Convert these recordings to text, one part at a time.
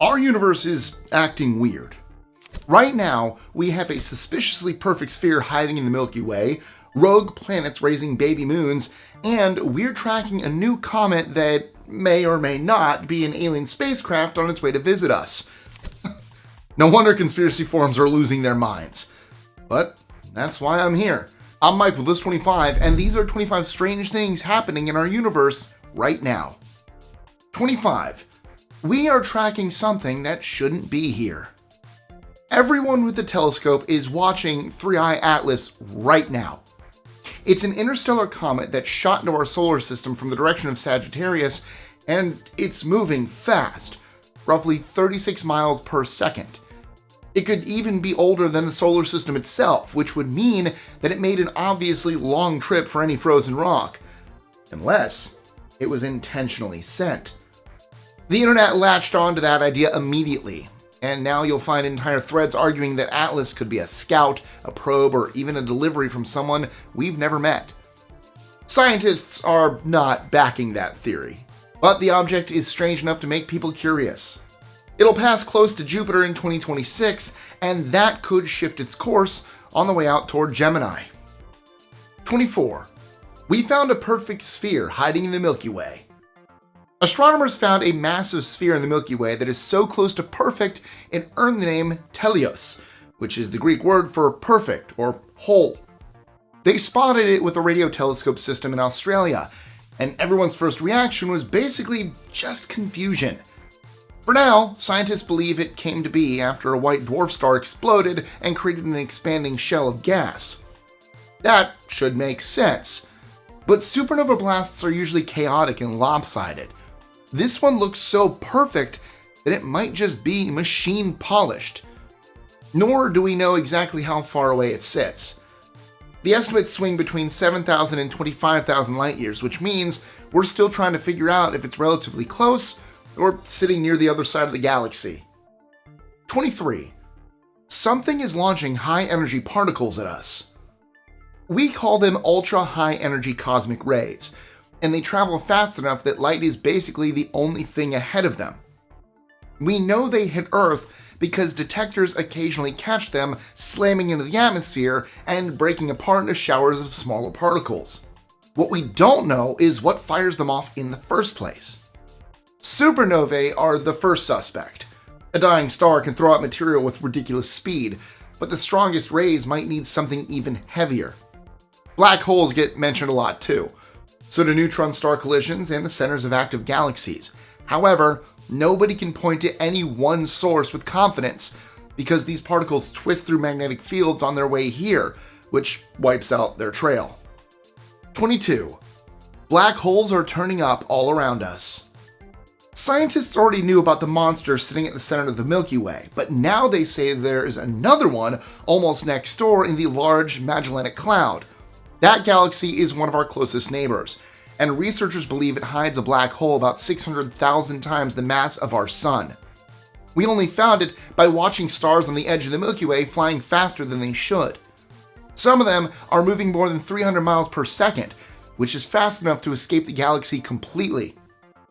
Our universe is acting weird. Right now, we have a suspiciously perfect sphere hiding in the Milky Way, rogue planets raising baby moons, and we're tracking a new comet that may or may not be an alien spacecraft on its way to visit us. No wonder conspiracy forums are losing their minds. But that's why I'm here. I'm Mike with List 25, and these are 25 strange things happening in our universe right now. 25. We are tracking something that shouldn't be here. Everyone with a telescope is watching 3i Atlas right now. It's an interstellar comet that shot into our solar system from the direction of Sagittarius, and it's moving fast, roughly 36 miles per second. It could even be older than the solar system itself, which would mean that it made an obviously long trip for any frozen rock. Unless it was intentionally sent. The internet latched onto that idea immediately, and now you'll find entire threads arguing that Atlas could be a scout, a probe, or even a delivery from someone we've never met. Scientists are not backing that theory, but the object is strange enough to make people curious. It'll pass close to Jupiter in 2026, and that could shift its course on the way out toward Gemini. 24. We found a perfect sphere hiding in the Milky Way. Astronomers found a massive sphere in the Milky Way that is so close to perfect it earned the name Teleios, which is the Greek word for perfect or whole. They spotted it with a radio telescope system in Australia, and everyone's first reaction was basically just confusion. For now, scientists believe it came to be after a white dwarf star exploded and created an expanding shell of gas. That should make sense. But supernova blasts are usually chaotic and lopsided. This one looks so perfect that it might just be machine polished. Nor do we know exactly how far away it sits. The estimates swing between 7,000 and 25,000 light years, which means we're still trying to figure out if it's relatively close or sitting near the other side of the galaxy. 23. Something is launching high-energy particles at us. We call them ultra-high-energy cosmic rays, and they travel fast enough that light is basically the only thing ahead of them. We know they hit Earth because detectors occasionally catch them slamming into the atmosphere and breaking apart into showers of smaller particles. What we don't know is what fires them off in the first place. Supernovae are the first suspect. A dying star can throw out material with ridiculous speed, but the strongest rays might need something even heavier. Black holes get mentioned a lot too. So do neutron star collisions and the centers of active galaxies. However, nobody can point to any one source with confidence because these particles twist through magnetic fields on their way here, which wipes out their trail. 22. Black holes are turning up all around us. Scientists already knew about the monster sitting at the center of the Milky Way, but now they say there is another one almost next door in the Large Magellanic Cloud. That galaxy is one of our closest neighbors, and researchers believe it hides a black hole about 600,000 times the mass of our sun. We only found it by watching stars on the edge of the Milky Way flying faster than they should. Some of them are moving more than 300 miles per second, which is fast enough to escape the galaxy completely.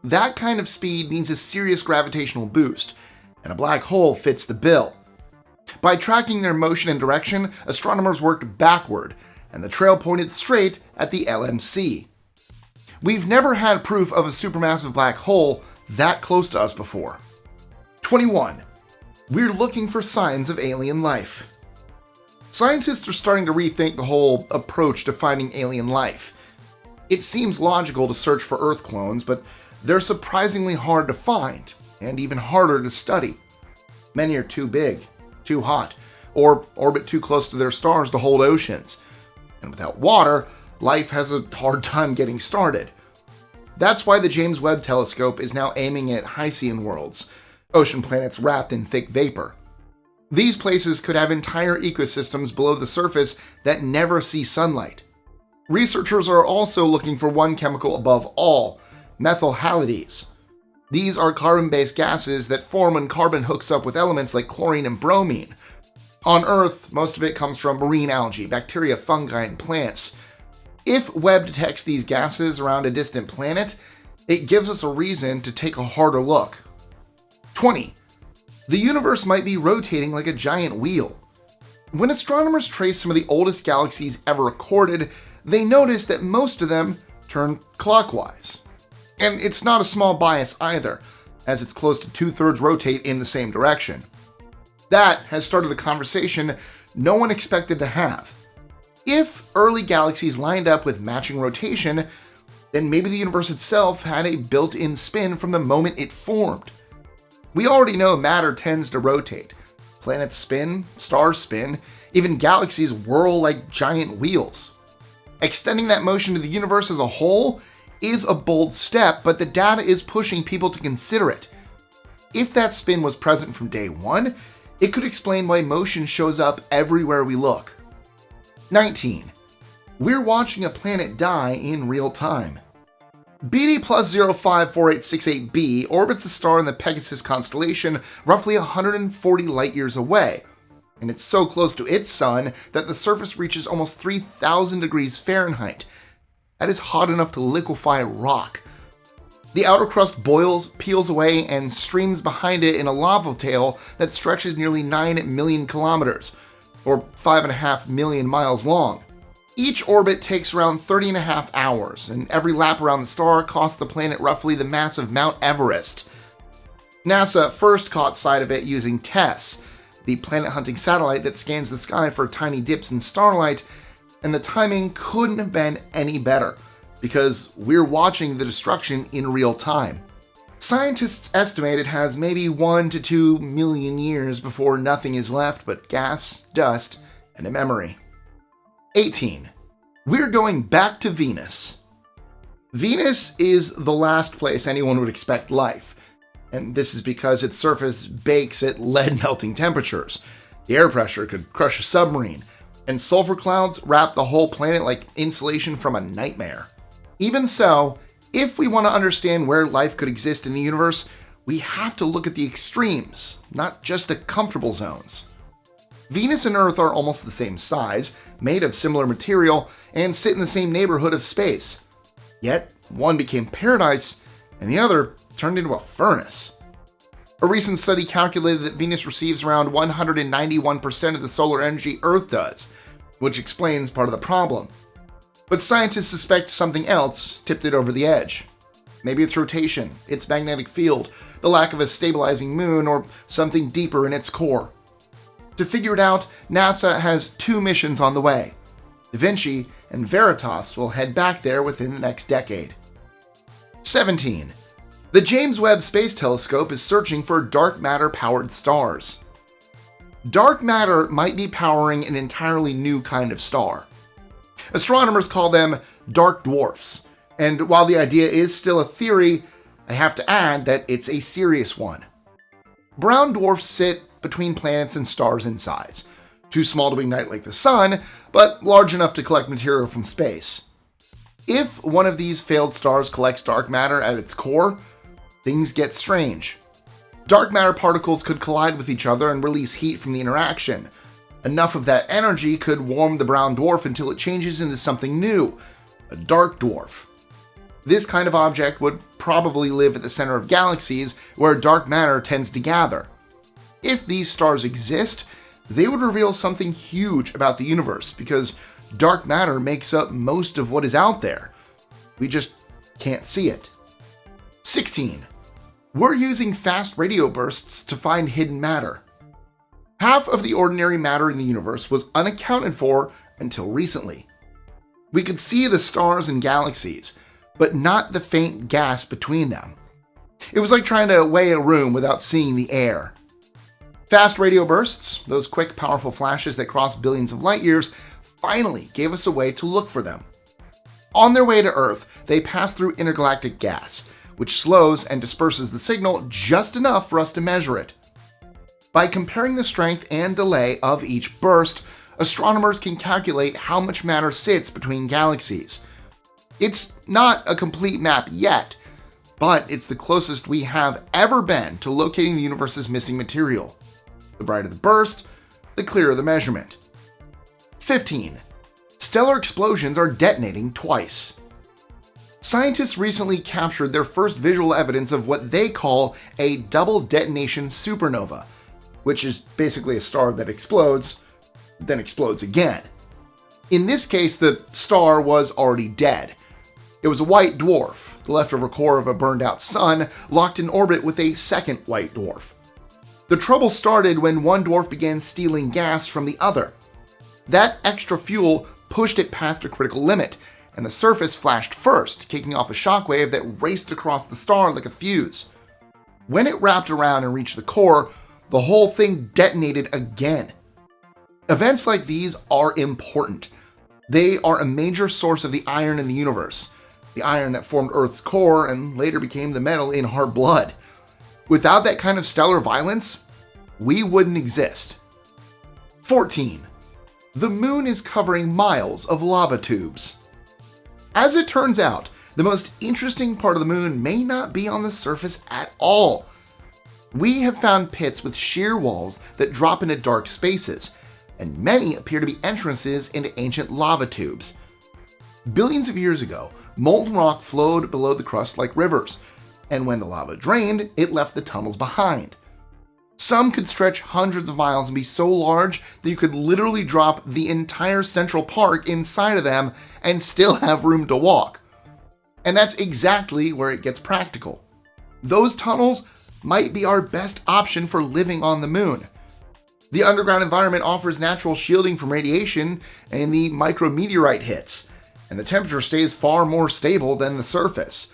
That kind of speed needs a serious gravitational boost, and a black hole fits the bill. By tracking their motion and direction, astronomers worked backward, and the trail pointed straight at the LMC. We've never had proof of a supermassive black hole that close to us before. 21. We're looking for signs of alien life. Scientists are starting to rethink the whole approach to finding alien life. It seems logical to search for Earth clones, but they're surprisingly hard to find, and even harder to study. Many are too big, too hot, or orbit too close to their stars to hold oceans. And without water, life has a hard time getting started. That's why the James Webb telescope is now aiming at Hestie worlds, ocean planets wrapped in thick vapor. These places could have entire ecosystems below the surface that never see sunlight. Researchers are also looking for one chemical above all, methyl halides. These are carbon-based gases that form when carbon hooks up with elements like chlorine and bromine. On Earth, most of it comes from marine algae, bacteria, fungi, and plants. If Webb detects these gases around a distant planet, it gives us a reason to take a harder look. 20. The universe might be rotating like a giant wheel. When astronomers trace some of the oldest galaxies ever recorded, they notice that most of them turn clockwise. And it's not a small bias either, as it's close to 2/3 rotate in the same direction. That has started a conversation no one expected to have. If early galaxies lined up with matching rotation, then maybe the universe itself had a built-in spin from the moment it formed. We already know matter tends to rotate. Planets spin, stars spin, even galaxies whirl like giant wheels. Extending that motion to the universe as a whole is a bold step, but the data is pushing people to consider it. If that spin was present from day one, it could explain why motion shows up everywhere we look. 19. We're watching a planet die in real time. BD plus 054868b orbits a star in the Pegasus constellation roughly 140 light-years away, and it's so close to its sun that the surface reaches almost 3,000 degrees Fahrenheit. That is hot enough to liquefy rock. The outer crust boils, peels away, and streams behind it in a lava tail that stretches nearly 9 million kilometers, or 5.5 million miles long. Each orbit takes around 30.5 hours, and every lap around the star costs the planet roughly the mass of Mount Everest. NASA first caught sight of it using TESS, the planet-hunting satellite that scans the sky for tiny dips in starlight, and the timing couldn't have been any better, because we're watching the destruction in real time. Scientists estimate it has maybe 1 to 2 million years before nothing is left but gas, dust, and a memory. 18. We're going back to Venus. Venus is the last place anyone would expect life, and this is because its surface bakes at lead-melting temperatures. The air pressure could crush a submarine, and sulfur clouds wrap the whole planet like insulation from a nightmare. Even so, if we want to understand where life could exist in the universe, we have to look at the extremes, not just the comfortable zones. Venus and Earth are almost the same size, made of similar material, and sit in the same neighborhood of space. Yet, one became paradise, and the other turned into a furnace. A recent study calculated that Venus receives around 191% of the solar energy Earth does, which explains part of the problem. But scientists suspect something else tipped it over the edge. Maybe it's rotation, its magnetic field, the lack of a stabilizing moon, or something deeper in its core. To figure it out, NASA has 2 missions on the way. Da Vinci and Veritas will head back there within the next decade. 17. The James Webb Space Telescope is searching for dark matter-powered stars. Dark matter might be powering an entirely new kind of star. Astronomers call them dark dwarfs, and while the idea is still a theory, I have to add that it's a serious one. Brown dwarfs sit between planets and stars in size, too small to ignite like the sun, but large enough to collect material from space. If one of these failed stars collects dark matter at its core, things get strange. Dark matter particles could collide with each other and release heat from the interaction. Enough of that energy could warm the brown dwarf until it changes into something new, a dark dwarf. This kind of object would probably live at the center of galaxies where dark matter tends to gather. If these stars exist, they would reveal something huge about the universe because dark matter makes up most of what is out there. We just can't see it. 16. We're using fast radio bursts to find hidden matter. Half of the ordinary matter in the universe was unaccounted for until recently. We could see the stars and galaxies, but not the faint gas between them. It was like trying to weigh a room without seeing the air. Fast radio bursts, those quick, powerful flashes that cross billions of light years, finally gave us a way to look for them. On their way to Earth, they pass through intergalactic gas, which slows and disperses the signal just enough for us to measure it. By comparing the strength and delay of each burst, astronomers can calculate how much matter sits between galaxies. It's not a complete map yet, but it's the closest we have ever been to locating the universe's missing material. The brighter the burst, the clearer the measurement. 15. Stellar explosions are detonating twice. Scientists recently captured their first visual evidence of what they call a double detonation supernova, which is basically a star that explodes, then explodes again. In this case, the star was already dead. It was a white dwarf, the leftover core of a burned-out sun, locked in orbit with a second white dwarf. The trouble started when one dwarf began stealing gas from the other. That extra fuel pushed it past a critical limit, and the surface flashed first, kicking off a shockwave that raced across the star like a fuse. When it wrapped around and reached the core, the whole thing detonated again. Events like these are important. They are a major source of the iron in the universe, the iron that formed Earth's core and later became the metal in our blood. Without that kind of stellar violence, we wouldn't exist. 14. The moon is covering miles of lava tubes. As it turns out, the most interesting part of the moon may not be on the surface at all. We have found pits with sheer walls that drop into dark spaces, and many appear to be entrances into ancient lava tubes. Billions of years ago, molten rock flowed below the crust like rivers, and when the lava drained, it left the tunnels behind. Some could stretch hundreds of miles and be so large that you could literally drop the entire Central Park inside of them and still have room to walk. And that's exactly where it gets practical. Those tunnels might be our best option for living on the moon. The underground environment offers natural shielding from radiation and the micrometeorite hits, and the temperature stays far more stable than the surface.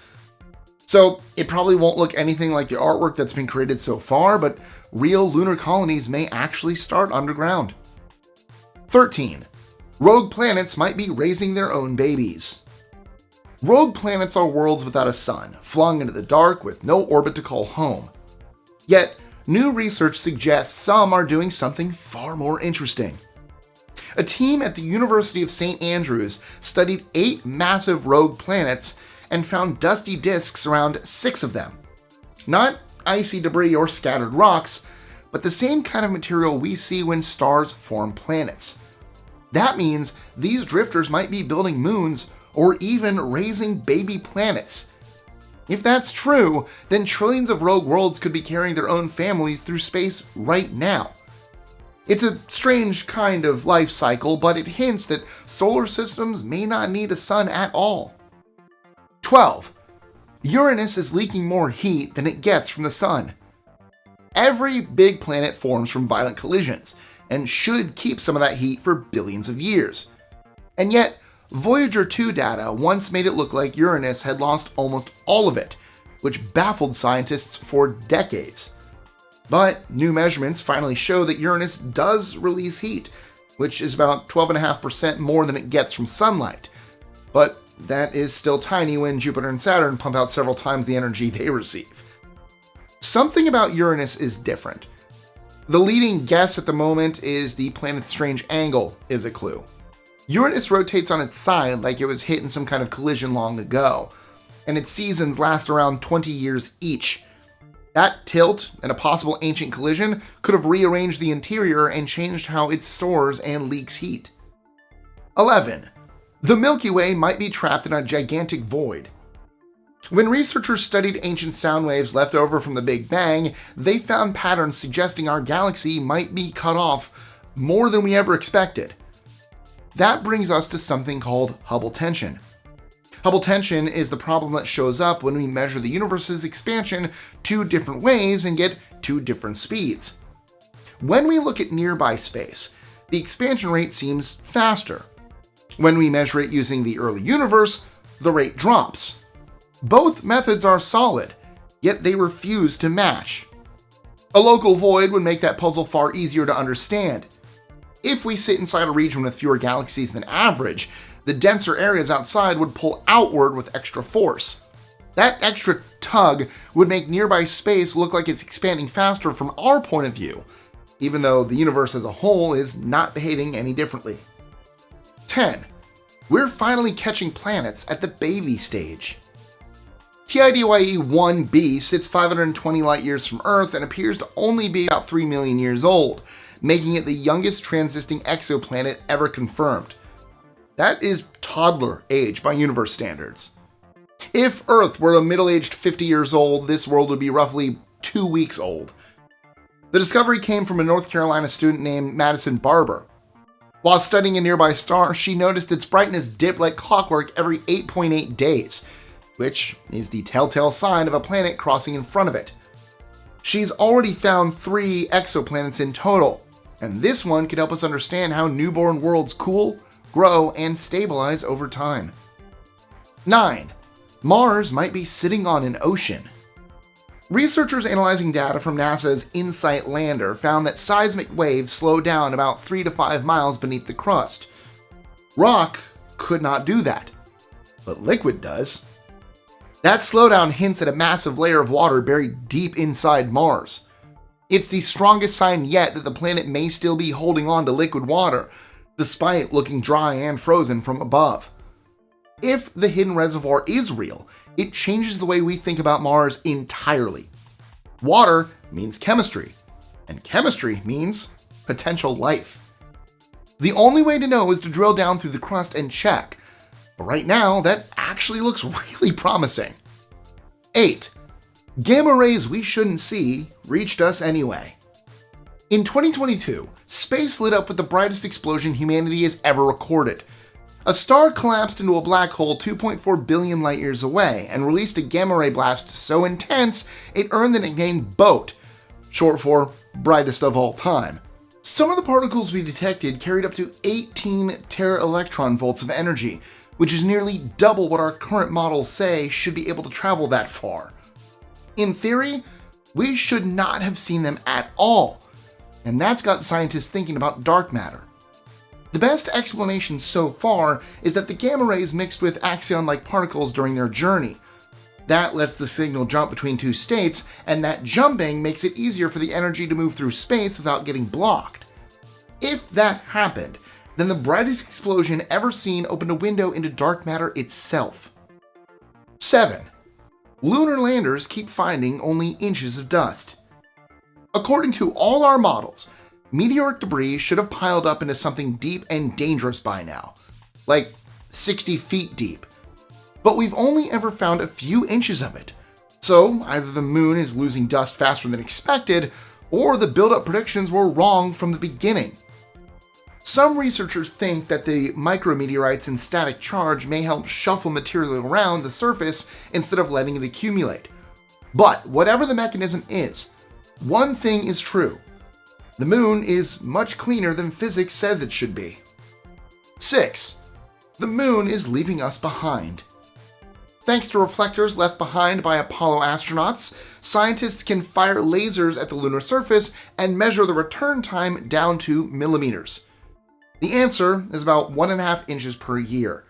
So it probably won't look anything like the artwork that's been created so far, but real lunar colonies may actually start underground. 13. Rogue planets might be raising their own babies. Rogue planets are worlds without a sun, flung into the dark with no orbit to call home. Yet, new research suggests some are doing something far more interesting. A team at the University of St. Andrews studied 8 massive rogue planets and found dusty disks around 6 of them. Not icy debris or scattered rocks, but the same kind of material we see when stars form planets. That means these drifters might be building moons or even raising baby planets. If that's true, then trillions of rogue worlds could be carrying their own families through space right now. It's a strange kind of life cycle, but it hints that solar systems may not need a sun at all. 12. Uranus is leaking more heat than it gets from the sun. Every big planet forms from violent collisions, and should keep some of that heat for billions of years. And yet, Voyager 2 data once made it look like Uranus had lost almost all of it, which baffled scientists for decades. But new measurements finally show that Uranus does release heat, which is about 12.5% more than it gets from sunlight. But that is still tiny when Jupiter and Saturn pump out several times the energy they receive. Something about Uranus is different. The leading guess at the moment is the planet's strange angle is a clue. Uranus rotates on its side like it was hit in some kind of collision long ago, and its seasons last around 20 years each. That tilt and a possible ancient collision could have rearranged the interior and changed how it stores and leaks heat. 11. The Milky Way might be trapped in a gigantic void. When researchers studied ancient sound waves left over from the Big Bang, they found patterns suggesting our galaxy might be cut off more than we ever expected. That brings us to something called Hubble tension. Hubble tension is the problem that shows up when we measure the universe's expansion 2 different ways and get 2 different speeds. When we look at nearby space, the expansion rate seems faster. When we measure it using the early universe, the rate drops. Both methods are solid, yet they refuse to match. A local void would make that puzzle far easier to understand. If we sit inside a region with fewer galaxies than average, the denser areas outside would pull outward with extra force. That extra tug would make nearby space look like it's expanding faster from our point of view, even though the universe as a whole is not behaving any differently. 10. We're finally catching planets at the baby stage. TIDYE 1b sits 520 light years from Earth and appears to only be about 3 million years old, making it the youngest transiting exoplanet ever confirmed. That is toddler age by universe standards. If Earth were a middle-aged 50 years old, this world would be roughly 2 weeks old. The discovery came from a North Carolina student named Madison Barber. While studying a nearby star, she noticed its brightness dip like clockwork every 8.8 days, which is the telltale sign of a planet crossing in front of it. She's already found 3 exoplanets in total, and this one could help us understand how newborn worlds cool, grow, and stabilize over time. 9. Mars might be sitting on an ocean. Researchers analyzing data from NASA's InSight lander found that seismic waves slow down about 3 to 5 miles beneath the crust. Rock could not do that, but liquid does. That slowdown hints at a massive layer of water buried deep inside Mars. It's the strongest sign yet that the planet may still be holding on to liquid water, despite looking dry and frozen from above. If the hidden reservoir is real, it changes the way we think about Mars entirely. Water means chemistry, and chemistry means potential life. The only way to know is to drill down through the crust and check, but right now that actually looks really promising. 8. Gamma rays we shouldn't see reached us anyway. In 2022, space lit up with the brightest explosion humanity has ever recorded. A star collapsed into a black hole 2.4 billion light years away and released a gamma ray blast so intense it earned the nickname BOAT, short for brightest of all time. Some of the particles we detected carried up to 18 tera-electron volts of energy, which is nearly double what our current models say should be able to travel that far. In theory, we should not have seen them at all, and that's got scientists thinking about dark matter. The best explanation so far is that the gamma rays mixed with axion-like particles during their journey. That lets the signal jump between 2 states, and that jumping makes it easier for the energy to move through space without getting blocked. If that happened, then the brightest explosion ever seen opened a window into dark matter itself. 7. Lunar landers keep finding only inches of dust. According to all our models, meteoric debris should have piled up into something deep and dangerous by now, like 60 feet deep. But we've only ever found a few inches of it, so either the moon is losing dust faster than expected, or the buildup predictions were wrong from the beginning. Some researchers think that the micrometeorites and static charge may help shuffle material around the surface instead of letting it accumulate. But whatever the mechanism is, one thing is true. The moon is much cleaner than physics says it should be. 6. The moon is leaving us behind. Thanks to reflectors left behind by Apollo astronauts, scientists can fire lasers at the lunar surface and measure the return time down to millimeters. The answer is about 1.5 inches per year.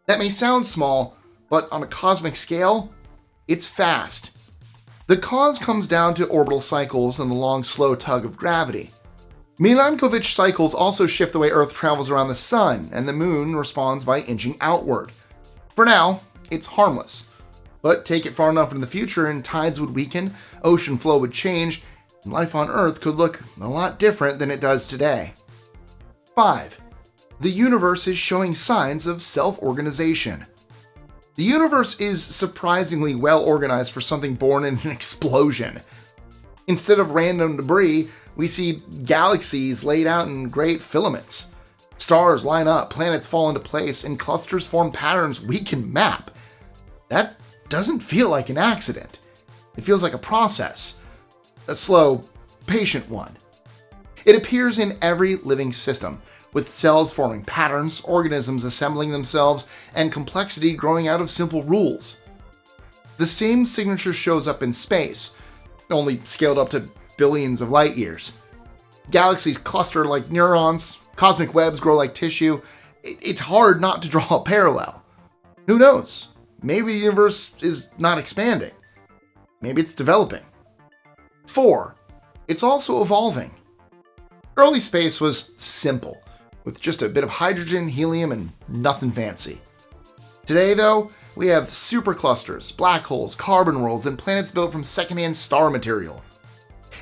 That may sound small, but on a cosmic scale, it's fast. The cause comes down to orbital cycles and the long, slow tug of gravity. Milankovitch cycles also shift the way Earth travels around the sun, and the moon responds by inching outward. For now, it's harmless. But take it far enough into the future and tides would weaken, ocean flow would change, and life on Earth could look a lot different than it does today. 5. The universe is showing signs of self-organization. The universe is surprisingly well organized for something born in an explosion. Instead of random debris, we see galaxies laid out in great filaments. Stars line up, planets fall into place, and clusters form patterns we can map. That doesn't feel like an accident. It feels like a process. A slow, patient one. It appears in every living system, with cells forming patterns, organisms assembling themselves, and complexity growing out of simple rules. The same signature shows up in space, only scaled up to billions of light years. Galaxies cluster like neurons, cosmic webs grow like tissue. It's hard not to draw a parallel. Who knows? Maybe the universe is not expanding. Maybe it's developing. 4. It's also evolving. Early space was simple, with just a bit of hydrogen, helium, and nothing fancy. Today, though, we have superclusters, black holes, carbon worlds, and planets built from secondhand star material.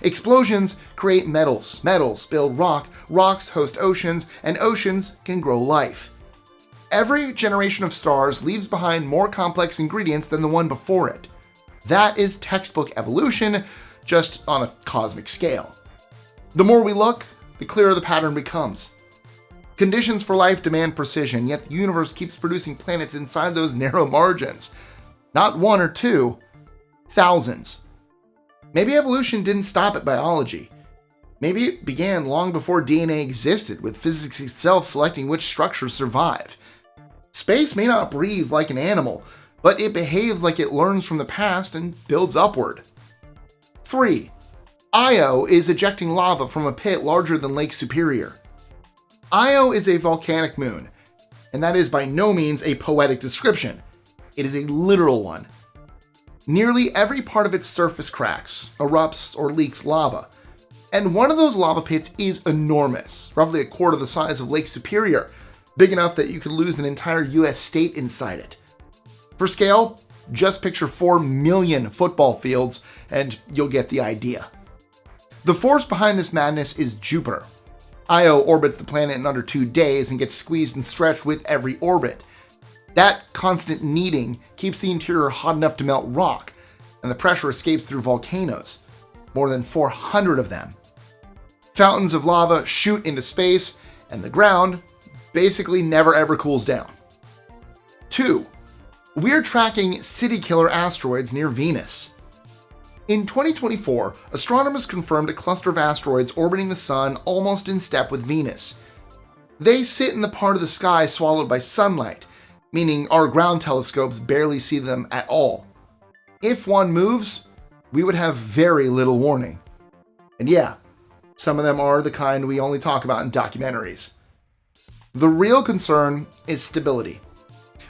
Explosions create metals, metals build rock, rocks host oceans, and oceans can grow life. Every generation of stars leaves behind more complex ingredients than the one before it. That is textbook evolution, just on a cosmic scale. The more we look, the clearer the pattern becomes. Conditions for life demand precision, yet the universe keeps producing planets inside those narrow margins. Not one or two, thousands. Maybe evolution didn't stop at biology. Maybe it began long before DNA existed, with physics itself selecting which structures survive. Space may not breathe like an animal, but it behaves like it learns from the past and builds upward. 3. Io is ejecting lava from a pit larger than Lake Superior. Io is a volcanic moon, and that is by no means a poetic description. It is a literal one. Nearly every part of its surface cracks, erupts, or leaks lava. And one of those lava pits is enormous, roughly a quarter the size of Lake Superior, big enough that you could lose an entire US state inside it. For scale, just picture 4 million football fields, and you'll get the idea. The force behind this madness is Jupiter. Io orbits the planet in under 2 days and gets squeezed and stretched with every orbit. That constant kneading keeps the interior hot enough to melt rock, and the pressure escapes through volcanoes, more than 400 of them. Fountains of lava shoot into space, and the ground basically never ever cools down. 2. We're tracking city-killer asteroids near Venus. In 2024, astronomers confirmed a cluster of asteroids orbiting the Sun almost in step with Venus. They sit in the part of the sky swallowed by sunlight, meaning our ground telescopes barely see them at all. If one moves, we would have very little warning. And yeah, some of them are the kind we only talk about in documentaries. The real concern is stability.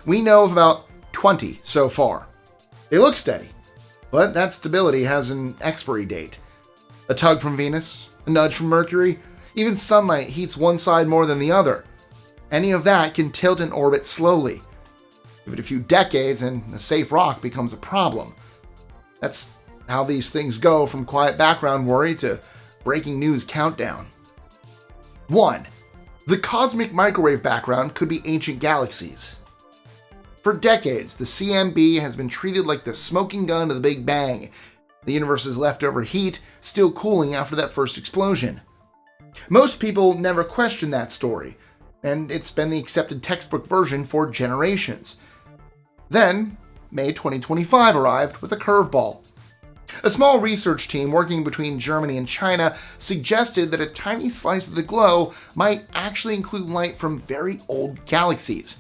We know of about 20 so far. They look steady, but that stability has an expiry date. A tug from Venus, a nudge from Mercury, even sunlight heats one side more than the other. Any of that can tilt an orbit slowly. Give it a few decades and a safe rock becomes a problem. That's how these things go from quiet background worry to breaking news countdown. 1. The cosmic microwave background could be ancient galaxies. For decades, the CMB has been treated like the smoking gun of the Big Bang, the universe's leftover heat still cooling after that first explosion. Most people never question that story, and it's been the accepted textbook version for generations. Then, May 2025 arrived with a curveball. A small research team working between Germany and China suggested that a tiny slice of the glow might actually include light from very old galaxies.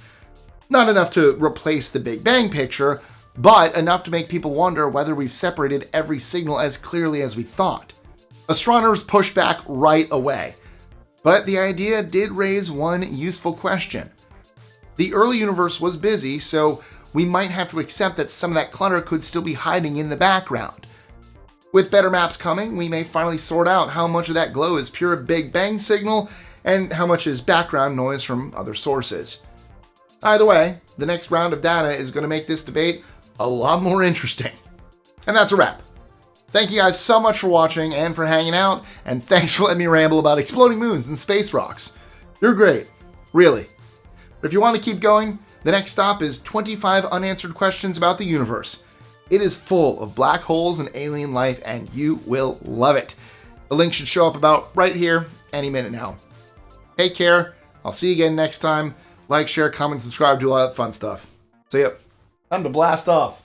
Not enough to replace the Big Bang picture, but enough to make people wonder whether we've separated every signal as clearly as we thought. Astronomers pushed back right away, but the idea did raise one useful question. The early universe was busy, so we might have to accept that some of that clutter could still be hiding in the background. With better maps coming, we may finally sort out how much of that glow is pure Big Bang signal and how much is background noise from other sources. Either way, the next round of data is going to make this debate a lot more interesting. And that's a wrap. Thank you guys so much for watching and for hanging out, and thanks for letting me ramble about exploding moons and space rocks. You're great, really. But if you want to keep going, the next stop is 25 unanswered questions about the universe. It is full of black holes and alien life, and you will love it. The link should show up about right here any minute now. Take care. I'll see you again next time. Like, share, comment, subscribe, do all that fun stuff. See ya. Time to blast off.